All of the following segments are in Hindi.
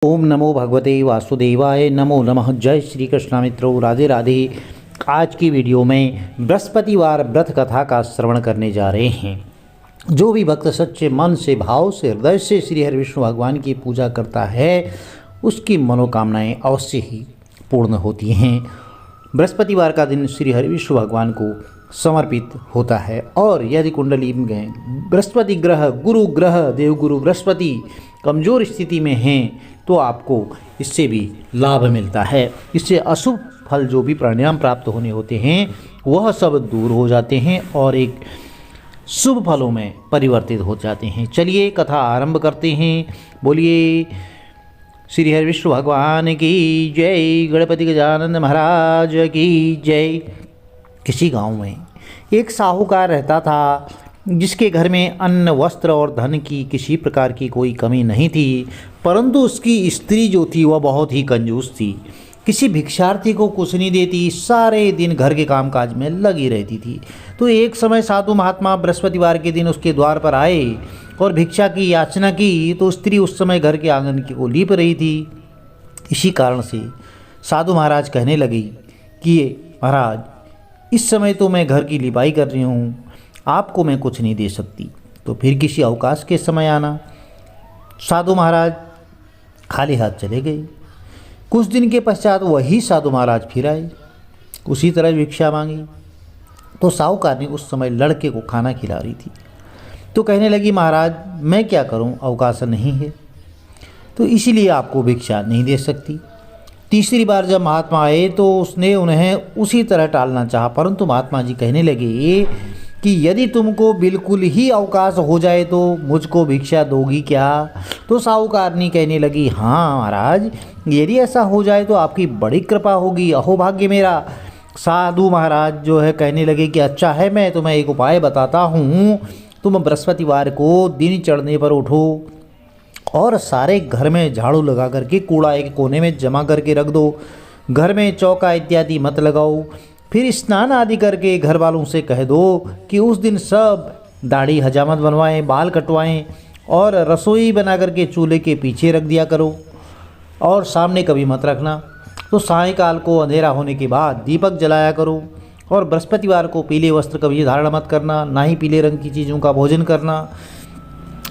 ओम नमो भगवते वासुदेवाय। नमो नमः। जय श्री कृष्ण मित्रों, राधे राधे। आज की वीडियो में बृहस्पतिवार व्रत कथा का श्रवण करने जा रहे हैं। जो भी भक्त सच्चे मन से, भाव से, हृदय से श्री हरि विष्णु भगवान की पूजा करता है उसकी मनोकामनाएं अवश्य ही पूर्ण होती हैं। बृहस्पतिवार का दिन श्री हरि विष्णु भगवान को समर्पित होता है। और यदि कुंडली में बृहस्पति ग्रह, गुरु ग्रह, देवगुरु बृहस्पति कमज़ोर स्थिति में हैं तो आपको इससे भी लाभ मिलता है। इससे अशुभ फल जो भी परिणाम प्राप्त होने होते हैं वह सब दूर हो जाते हैं और एक शुभ फलों में परिवर्तित हो जाते हैं। चलिए कथा आरंभ करते हैं। बोलिए श्री हरि विष्णु भगवान की जय। गणपति गजानन महाराज की जय। किसी गांव में एक साहूकार रहता था जिसके घर में अन्न, वस्त्र और धन की किसी प्रकार की कोई कमी नहीं थी, परंतु उसकी स्त्री जो थी वह बहुत ही कंजूस थी। किसी भिक्षार्थी को कुछ नहीं देती, सारे दिन घर के कामकाज में लगी रहती थी। तो एक समय साधु महात्मा बृहस्पतिवार के दिन उसके द्वार पर आए और भिक्षा की याचना की, तो स्त्री उस समय घर के आंगन को लीप रही थी। इसी कारण से साधु महाराज कहने लगी कि महाराज, इस समय तो मैं घर की लिपाई कर रही हूँ, आपको मैं कुछ नहीं दे सकती, तो फिर किसी अवकाश के समय आना। साधु महाराज खाली हाथ चले गए। कुछ दिन के पश्चात वही साधु महाराज फिर आए, उसी तरह भिक्षा मांगी। तो साहूकार ने उस समय लड़के को खाना खिला रही थी, तो कहने लगी महाराज मैं क्या करूं, अवकाश नहीं है, तो इसीलिए आपको भिक्षा नहीं दे सकती। तीसरी बार जब महात्मा आए तो उसने उन्हें उसी तरह टालना चाहा, परंतु महात्मा जी कहने लगे कि यदि तुमको बिल्कुल ही अवकाश हो जाए तो मुझको भिक्षा दोगी क्या? तो साहूकारनी कहने लगी हाँ महाराज, यदि ऐसा हो जाए तो आपकी बड़ी कृपा होगी, अहो भाग्य मेरा। साधु महाराज जो है कहने लगे कि अच्छा है, मैं तुम्हें एक उपाय बताता हूँ। तुम बृहस्पतिवार को दिन चढ़ने पर उठो और सारे घर में झाड़ू लगा करके कूड़ा एक कोने में जमा करके रख दो। घर में चौका इत्यादि मत लगाओ। फिर स्नान आदि करके घर वालों से कह दो कि उस दिन सब दाढ़ी हजामत बनवाएं, बाल कटवाएं और रसोई बना करके चूल्हे के पीछे रख दिया करो और सामने कभी मत रखना। तो सायंकाल को अंधेरा होने के बाद दीपक जलाया करो और बृहस्पतिवार को पीले वस्त्र कभी धारण मत करना, ना ही पीले रंग की चीज़ों का भोजन करना।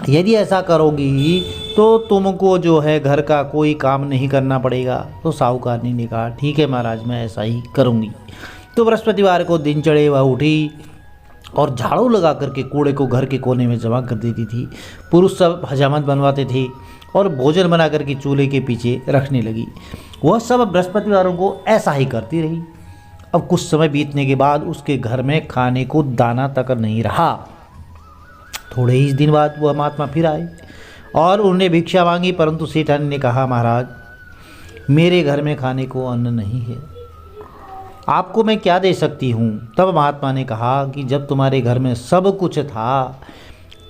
यदि ऐसा करोगी तो तुमको जो है घर का कोई काम नहीं करना पड़ेगा। तो साहूकारनी ने कहा ठीक है महाराज, मैं ऐसा ही करूँगी। तो बृहस्पतिवार को दिन चढ़े वह उठी और झाड़ू लगा करके कूड़े को घर के कोने में जमा कर देती थी। पुरुष सब हजामत बनवाते थे और भोजन बना करके चूल्हे के पीछे रखने लगी। वह सब बृहस्पतिवारों को ऐसा ही करती रही। अब कुछ समय बीतने के बाद उसके घर में खाने को दाना तक नहीं रहा। थोड़े ही दिन बाद वह महात्मा फिर आए और उन्होंने भिक्षा मांगी, परंतु सेठानी ने कहा महाराज मेरे घर में खाने को अन्न नहीं है, आपको मैं क्या दे सकती हूँ? तब महात्मा ने कहा कि जब तुम्हारे घर में सब कुछ था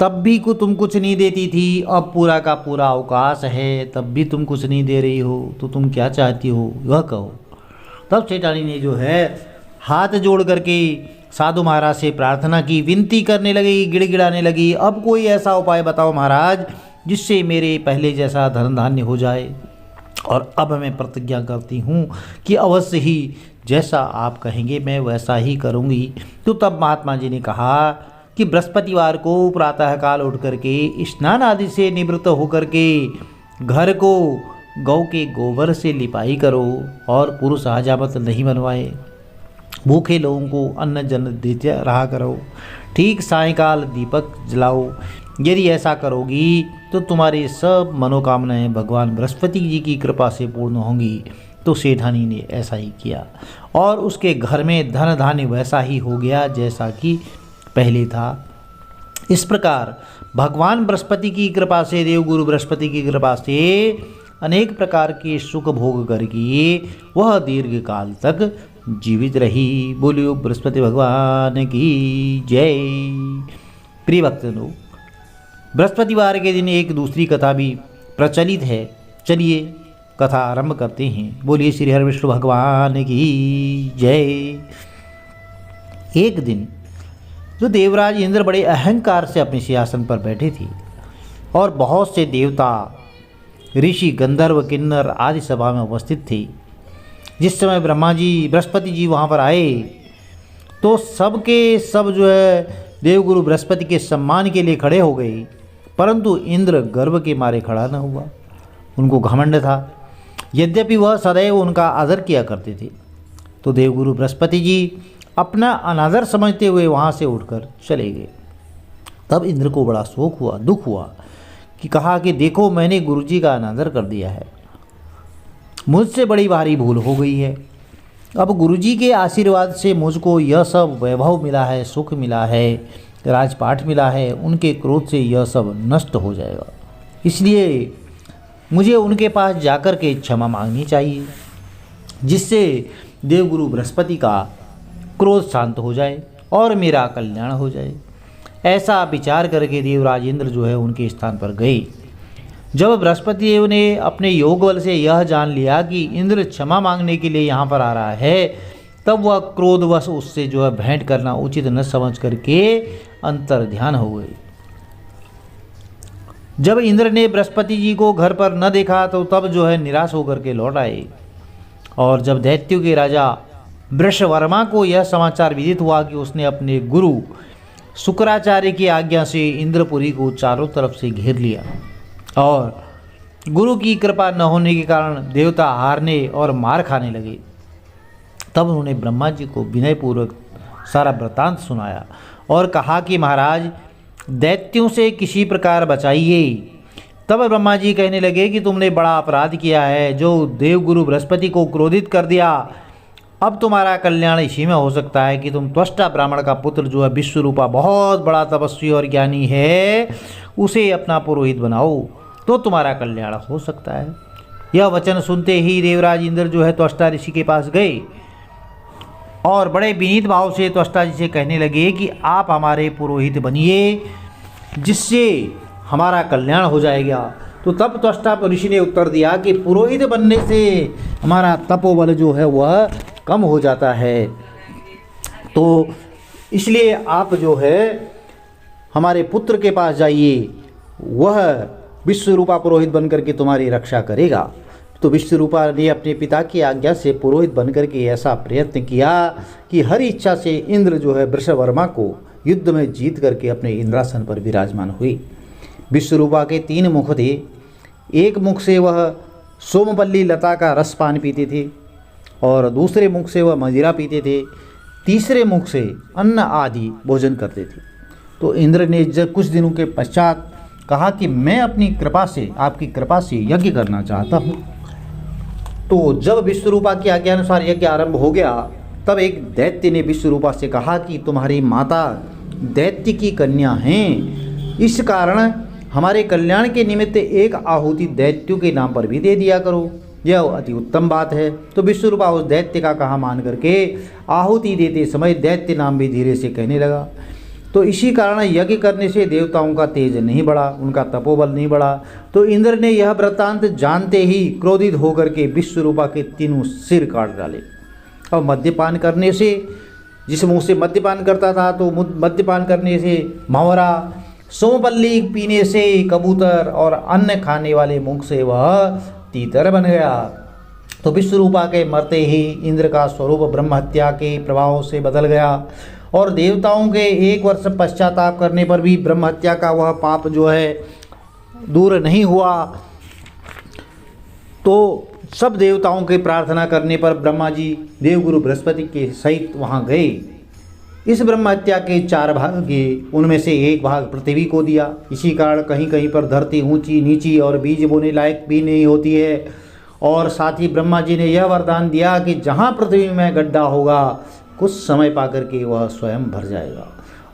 तब भी तुम कुछ नहीं देती थी, अब पूरा का पूरा अवकाश है तब भी तुम कुछ नहीं दे रही हो, तो तुम क्या चाहती हो वह कहो। तब सेठानी ने जो है हाथ जोड़ करके साधु महाराज से प्रार्थना की, विनती करने लगी, गिड़गिड़ाने लगी, अब कोई ऐसा उपाय बताओ महाराज जिससे मेरे पहले जैसा धन धान्य हो जाए। और अब मैं प्रतिज्ञा करती हूँ कि अवश्य ही जैसा आप कहेंगे मैं वैसा ही करूँगी। तो तब महात्मा जी ने कहा कि बृहस्पतिवार को प्रातःकाल उठ करके स्नान आदि से निवृत्त होकर के घर को गौ के गोबर से लिपाई करो और पुरुष हजामत नहीं बनवाए। भूखे लोगों को अन्न जन देते रहा करो। ठीक सायंकाल दीपक जलाओ। यदि ऐसा करोगी तो तुम्हारी सब मनोकामनाएं भगवान बृहस्पति जी की कृपा से पूर्ण होंगी। तो सेठानी ने ऐसा ही किया और उसके घर में धन धान्य वैसा ही हो गया जैसा कि पहले था। इस प्रकार भगवान बृहस्पति की कृपा से, देवगुरु बृहस्पति की कृपा से अनेक प्रकार के सुख भोग करके वह दीर्घ काल तक जीवित रही। बोलियो बृहस्पति भगवान की जय। प्रिय भक्तों, बृहस्पतिवार के दिन एक दूसरी कथा भी प्रचलित है। चलिए कथा आरंभ करते हैं। बोलिए श्री हरि विष्णु भगवान की जय। एक दिन जो देवराज इंद्र बड़े अहंकार से अपने सिंहासन पर बैठे थे और बहुत से देवता ऋषि, गंधर्व, किन्नर आदि सभा में उपस्थित थे। जिस समय ब्रह्मा जी, बृहस्पति जी वहाँ पर आए तो सबके सब जो है देवगुरु बृहस्पति के सम्मान के लिए खड़े हो गए, परंतु इंद्र गर्व के मारे खड़ा न हुआ। उनको घमंड था, यद्यपि वह सदैव उनका आदर किया करते थे। तो देवगुरु बृहस्पति जी अपना अनादर समझते हुए वहाँ से उठकर चले गए। तब इंद्र को बड़ा शोक हुआ, दुख हुआ कि कहा कि देखो, मैंने गुरुजी का अनादर कर दिया है, मुझसे बड़ी भारी भूल हो गई है। अब गुरुजी के आशीर्वाद से मुझको यह सब वैभव मिला है, सुख मिला है, राजपाट मिला है, उनके क्रोध से यह सब नष्ट हो जाएगा। इसलिए मुझे उनके पास जाकर के क्षमा मांगनी चाहिए, जिससे देवगुरु बृहस्पति का क्रोध शांत हो जाए और मेरा कल्याण हो जाए। ऐसा विचार करके देवराज इंद्र जो है उनके स्थान पर गए। जब बृहस्पति देव ने अपने योग बल से यह जान लिया कि इंद्र क्षमा मांगने के लिए यहाँ पर आ रहा है, तब वह क्रोधवश उससे जो है भेंट करना उचित न समझ करके अंतर ध्यान हो गए। जब इंद्र ने बृहस्पति जी को घर पर न देखा तो तब जो है निराश होकर के लौट आए। और जब दैत्यों के राजा वृषवर्मा को यह समाचार विदित हुआ कि उसने अपने गुरु शुक्राचार्य की आज्ञा से इंद्रपुरी को चारों तरफ से घेर लिया और गुरु की कृपा न होने के कारण देवता हारने और मार खाने लगे, तब उन्होंने ब्रह्मा जी को विनयपूर्वक सारा वृत्तांत सुनाया और कहा कि महाराज, दैत्यों से किसी प्रकार बचाइए। तब ब्रह्मा जी कहने लगे कि तुमने बड़ा अपराध किया है, जो देवगुरु बृहस्पति को क्रोधित कर दिया। अब तुम्हारा कल्याण इसी में हो सकता है कि तुम त्वष्टा ब्राह्मण का पुत्र जो है विश्वरूपा बहुत बड़ा तपस्वी और ज्ञानी है, उसे अपना पुरोहित बनाओ, तो तुम्हारा कल्याण हो सकता है। यह वचन सुनते ही देवराज इंद्र जो है त्वष्टा ऋषि के पास गए और बड़े विनीत भाव से त्वष्टा जी से कहने लगे कि आप हमारे पुरोहित बनिए, जिससे हमारा कल्याण हो जाएगा। तो तब त्वष्टा ऋषि ने उत्तर दिया कि पुरोहित बनने से हमारा तपोबल जो है वह कम हो जाता है, तो इसलिए आप जो है हमारे पुत्र के पास जाइए, वह विश्वरूपा पुरोहित बनकर के तुम्हारी रक्षा करेगा। तो विश्वरूपा ने अपने पिता की आज्ञा से पुरोहित बनकर के ऐसा प्रयत्न किया कि हर इच्छा से इंद्र जो है वृषवर्मा को युद्ध में जीत करके अपने इंद्रासन पर विराजमान हुई। विश्वरूपा के 3 मुख थे। एक मुख से वह सोमपल्ली लता का रस पान पीते थे और दूसरे मुख से वह मदिरा पीते थे, तीसरे मुख से अन्न आदि भोजन करते थे। तो इंद्र ने जब कुछ दिनों के पश्चात कहा कि मैं अपनी कृपा से, आपकी कृपा से यज्ञ करना चाहता हूँ। तो जब विश्वरूपा की आज्ञा अनुसार यज्ञ आरंभ हो गया, तब एक दैत्य ने विश्वरूपा से कहा कि तुम्हारी माता दैत्य की कन्या हैं, इस कारण हमारे कल्याण के निमित्त एक आहुति दैत्यों के नाम पर भी दे दिया करो, यह अति उत्तम बात है। तो विश्वरूपा उस दैत्य का कहा मान करके आहुति देते समय दैत्य नाम भी धीरे से कहने लगा। तो इसी कारण यज्ञ करने से देवताओं का तेज नहीं बढ़ा, उनका तपोबल नहीं बढ़ा। तो इंद्र ने यह वृत्तांत जानते ही क्रोधित होकर के विश्वरूपा के 3 सिर काट डाले। और मद्यपान करने से, जिस मुंह से मद्यपान करता था, तो मद्यपान करने से भंवरा, सोमपल्ली पीने से कबूतर और अन्न खाने वाले मुख से वह तीतर बन गया। तो विश्वरूपा के मरते ही इंद्र का स्वरूप ब्रह्म हत्या के प्रभाव से बदल गया और देवताओं के 1 वर्ष पश्चाताप करने पर भी ब्रह्म हत्या का वह पाप जो है दूर नहीं हुआ। तो सब देवताओं के प्रार्थना करने पर ब्रह्मा जी देवगुरु बृहस्पति के सहित वहाँ गए। इस ब्रह्म हत्या के 4 भाग किए, उनमें से 1 भाग पृथ्वी को दिया। इसी कारण कहीं कहीं पर धरती ऊंची नीची और बीज बोने लायक भी नहीं होती है। और साथ ही ब्रह्मा जी ने यह वरदान दिया कि जहाँ पृथ्वी में गड्ढा होगा, कुछ समय पा करके वह स्वयं भर जाएगा।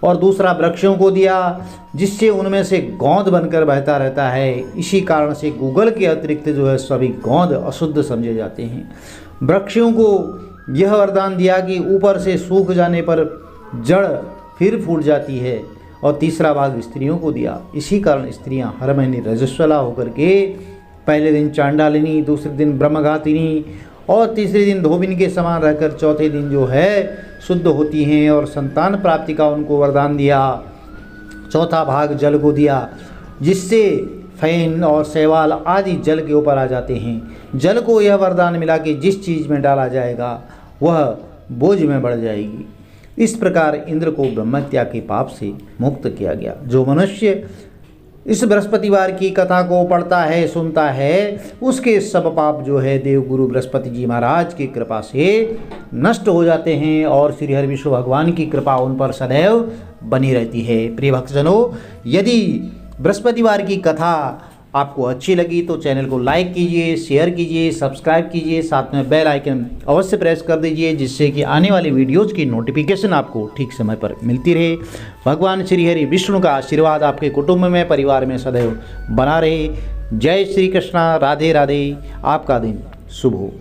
और दूसरा वृक्षों को दिया, जिससे उनमें से गोंद बनकर बहता रहता है। इसी कारण से गूगल के अतिरिक्त जो है सभी गोंद अशुद्ध समझे जाते हैं। वृक्षों को यह वरदान दिया कि ऊपर से सूख जाने पर जड़ फिर फूट जाती है। और तीसरा भाग स्त्रियों को दिया। इसी कारण स्त्रियां हर महीने रजस्वला होकर के पहले दिन चांडालिनी, दूसरे दिन ब्रह्मघातिनी और तीसरे दिन धोबिन के समान रहकर चौथे दिन जो है शुद्ध होती हैं और संतान प्राप्ति का उनको वरदान दिया। चौथा भाग जल को दिया, जिससे फैन और शैवाल आदि जल के ऊपर आ जाते हैं। जल को यह वरदान मिला कि जिस चीज़ में डाला जाएगा वह बोझ में बढ़ जाएगी। इस प्रकार इंद्र को ब्रह्महत्या के पाप से मुक्त किया गया। जो मनुष्य इस बृहस्पतिवार की कथा को पढ़ता है, सुनता है, उसके सब पाप जो है देवगुरु बृहस्पति जी महाराज की कृपा से नष्ट हो जाते हैं और श्री हरि विष्णु भगवान की कृपा उन पर सदैव बनी रहती है। प्रिय भक्तजनों, यदि बृहस्पतिवार की कथा आपको अच्छी लगी तो चैनल को लाइक कीजिए, शेयर कीजिए, सब्सक्राइब कीजिए, साथ में बेल आइकन अवश्य प्रेस कर दीजिए, जिससे कि आने वाली वीडियोज़ की नोटिफिकेशन आपको ठीक समय पर मिलती रहे। भगवान श्री हरि विष्णु का आशीर्वाद आपके कुटुंब में, परिवार में सदैव बना रहे। जय श्री कृष्णा। राधे राधे। आपका दिन शुभ हो।